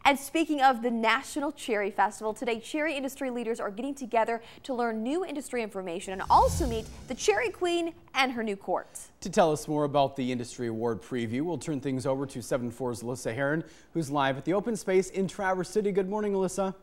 And speaking of the National Cherry Festival, today cherry industry leaders are getting together to learn new industry information and also meet the Cherry Queen and her new court. To tell us more about the industry award preview, we'll turn things over to 7/4's Alyssa Herron, who's live at the open space in Traverse City. Good morning, Alyssa.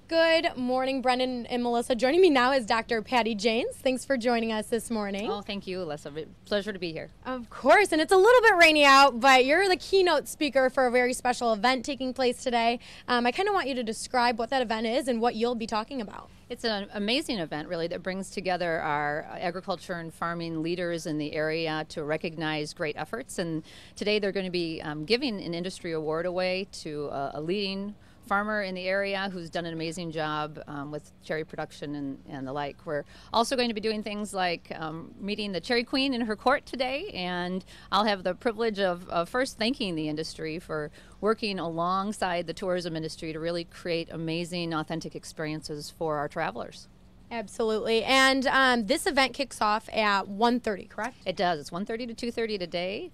Good morning, Brendan and Melissa. Joining me now is Dr. Patty Janes. Thanks for joining us this morning. Oh, thank you, Alyssa. Pleasure to be here. Of course, and it's a little bit rainy out, but you're the keynote speaker for a very special event taking place today. I kind of want you to describe what that event is and what you'll be talking about. It's an amazing event, really, that brings together our agriculture and farming leaders in the area to recognize great efforts. And today they're going to be giving an industry award away to a leading farmer in the area who's done an amazing job with cherry production and the like. We're also going to be doing things like meeting the Cherry Queen in her court today, and I'll have the privilege of first thanking the industry for working alongside the tourism industry to really create amazing, authentic experiences for our travelers. Absolutely. And this event kicks off at 1:30, correct? It does. It's 1:30 to 2:30 today,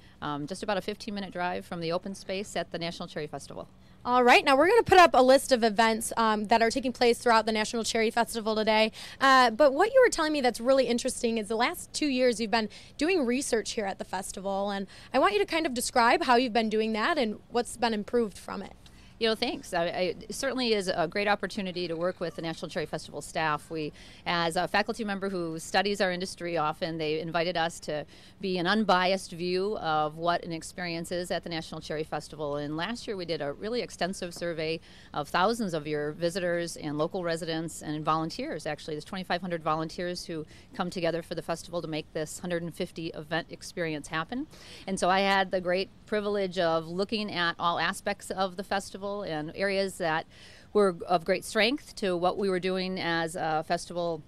just about a 15-minute drive from the open space at the National Cherry Festival. All right, now we're going to put up a list of events that are taking place throughout the National Cherry Festival today. But what you were telling me that's really interesting is the last 2 years you've been doing research here at the festival, and I want you to kind of describe how you've been doing that and what's been improved from it. You know, thanks. It certainly is a great opportunity to work with the National Cherry Festival staff. We, as a faculty member who studies our industry often, they invited us to be an unbiased view of what an experience is at the National Cherry Festival. And last year we did a really extensive survey of thousands of your visitors and local residents and volunteers. Actually, there's 2,500 volunteers who come together for the festival to make this 150 event experience happen. And so I had the great privilege of looking at all aspects of the festival and areas that were of great strength to what we were doing as a festival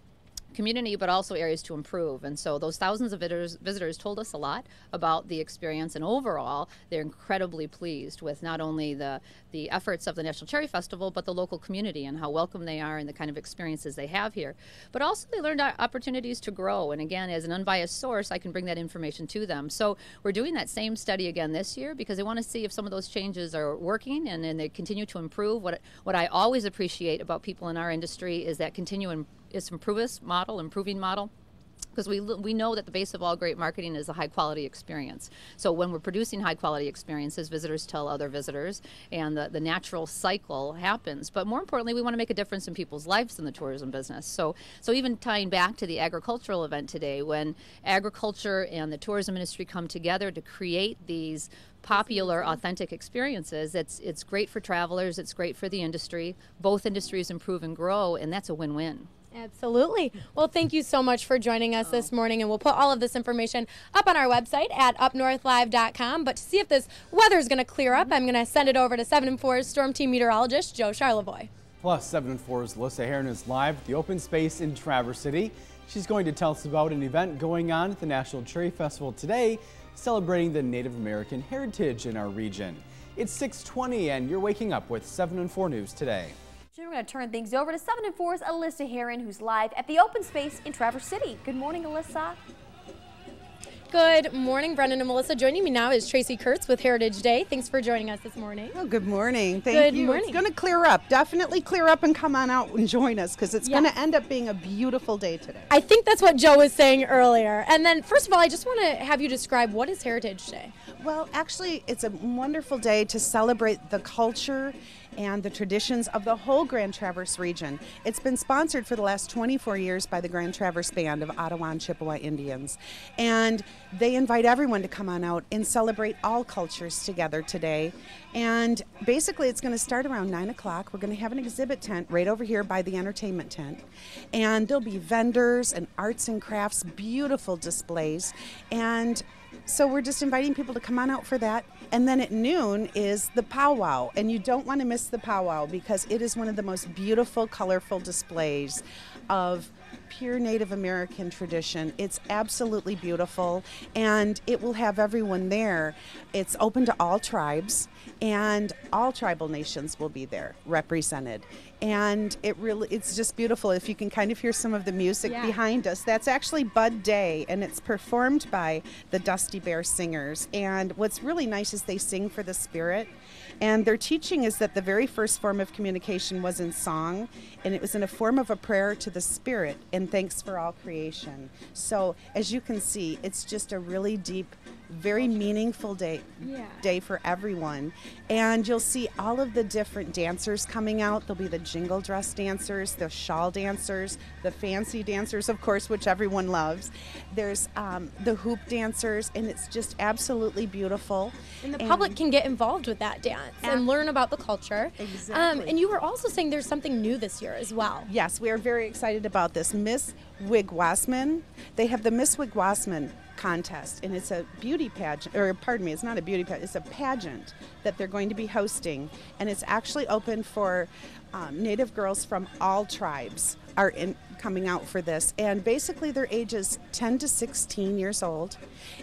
community, but also areas to improve. And so those thousands of visitors told us a lot about the experience, and overall they're incredibly pleased with not only the efforts of the National Cherry Festival, but the local community and how welcome they are and the kind of experiences they have here. But also they learned opportunities to grow, and again, as an unbiased source, I can bring that information to them. So we're doing that same study again this year because I want to see if some of those changes are working and they continue to improve. What I always appreciate about people in our industry is that improving model, because we know that the base of all great marketing is a high quality experience. So when we're producing high quality experiences, visitors tell other visitors, and the natural cycle happens. But more importantly, we want to make a difference in people's lives in the tourism business. So even tying back to the agricultural event today, when agriculture and the tourism industry come together to create these popular, authentic experiences, it's great for travelers, it's great for the industry. Both industries improve and grow, and that's a win-win. Absolutely. Well, thank you so much for joining us this morning, and we'll put all of this information up on our website at UpNorthLive.com. But to see if this weather is going to clear up, I'm going to send it over to 7/4's Storm Team Meteorologist, Joe Charlevoix. Plus, 7/4's Alyssa Herron is live at the open space in Traverse City. She's going to tell us about an event going on at the National Cherry Festival today, celebrating the Native American heritage in our region. It's 6:20, and you're waking up with 7/4 News today. We're going to turn things over to 7/4's Alyssa Herron, who's live at the open space in Traverse City. Good morning, Alyssa. Good morning, Brendan and Melissa. Joining me now is Tracy Kurtz with Heritage Day. Thanks for joining us this morning. Oh, good morning. Thank you. Morning. It's going to clear up. Definitely clear up and come on out and join us because it's going to end up being a beautiful day today. I think that's what Joe was saying earlier. And then, first of all, I just want to have you describe what is Heritage Day? Well, actually, it's a wonderful day to celebrate the culture and the traditions of the whole Grand Traverse region. It's been sponsored for the last 24 years by the Grand Traverse Band of Ottawa and Chippewa Indians. And they invite everyone to come on out and celebrate all cultures together today. And basically it's going to start around 9 o'clock. We're going to have an exhibit tent right over here by the entertainment tent. And there'll be vendors and arts and crafts, beautiful displays. And so we're just inviting people to come on out for that. And then at noon is the powwow. And you don't want to miss the powwow because it is one of the most beautiful, colorful displays of pure Native American tradition. It's absolutely beautiful, and it will have everyone there. It's open to all tribes, and all tribal nations will be there represented. And it's just beautiful. If you can kind of hear some of the music behind us, that's actually Bud Day, and it's performed by the Dusty Bear Singers. And what's really nice is they sing for the spirit. And their teaching is that the very first form of communication was in song, and it was in a form of a prayer to the spirit and thanks for all creation. So as you can see, it's just a really deep, very meaningful day for everyone. And you'll see all of the different dancers coming out. There'll be the jingle dress dancers, the shawl dancers, the fancy dancers, of course, which everyone loves. There's the hoop dancers, and it's just absolutely beautiful. And the public can get involved with that dance and learn about the culture. Exactly. And you were also saying there's something new this year as well. Yes, we are very excited about this. Miss Wigwasman, they have the Miss Wigwasman contest, and it's a beauty pageant, or pardon me, it's not a beauty pageant, it's a pageant that they're going to be hosting, and it's actually open for Native girls from all tribes are coming out for this, and basically their ages 10 to 16 years old,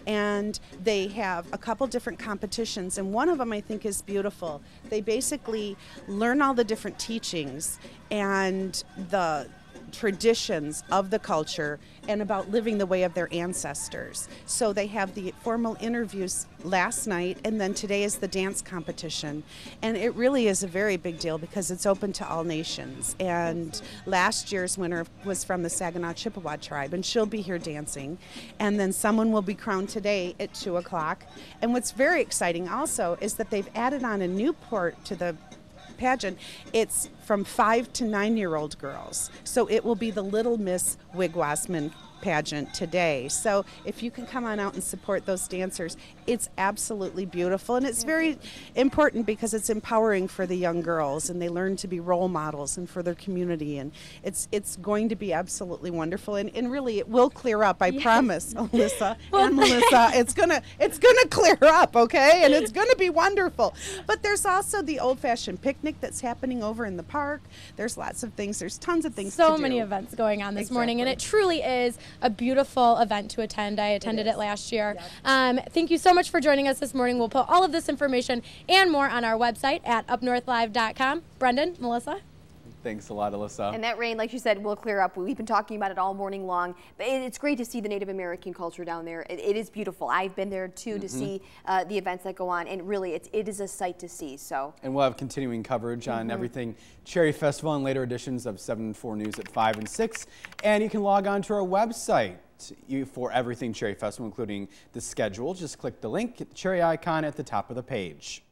and they have a couple different competitions, and one of them I think is beautiful. They basically learn all the different teachings and the traditions of the culture and about living the way of their ancestors. So they have the formal interviews last night, and then today is the dance competition. And it really is a very big deal because it's open to all nations. And last year's winner was from the Saginaw Chippewa tribe, and she'll be here dancing. And then someone will be crowned today at 2 o'clock. And what's very exciting also is that they've added on a new part to the pageant. It's from 5 to 9-year-old girls. So it will be the Little Miss Wigwasman pageant today. So if you can come on out and support those dancers, it's absolutely beautiful, and it's very important because it's empowering for the young girls, and they learn to be role models and for their community, and it's going to be absolutely wonderful, and really it will clear up, I promise, Alyssa and Melissa. It's gonna clear up, okay, and it's gonna be wonderful. But there's also the old-fashioned picnic that's happening over in the park. There's lots of things. There's tons of things to do. So many events going on this morning, and it truly is a beautiful event to attend. I attended it last year. Thank you so much for joining us this morning. We'll put all of this information and more on our website at UpNorthLive.com. Brendan, Melissa? Thanks a lot, Alyssa. And that rain, like you said, will clear up. We've been talking about it all morning long. But it's great to see the Native American culture down there. It is beautiful. I've been there too to see the events that go on, and really, it is a sight to see. So. And we'll have continuing coverage on everything Cherry Festival and later editions of 7 and 4 News at 5 and 6. And you can log on to our website for everything Cherry Festival, including the schedule. Just click the link, hit the cherry icon at the top of the page.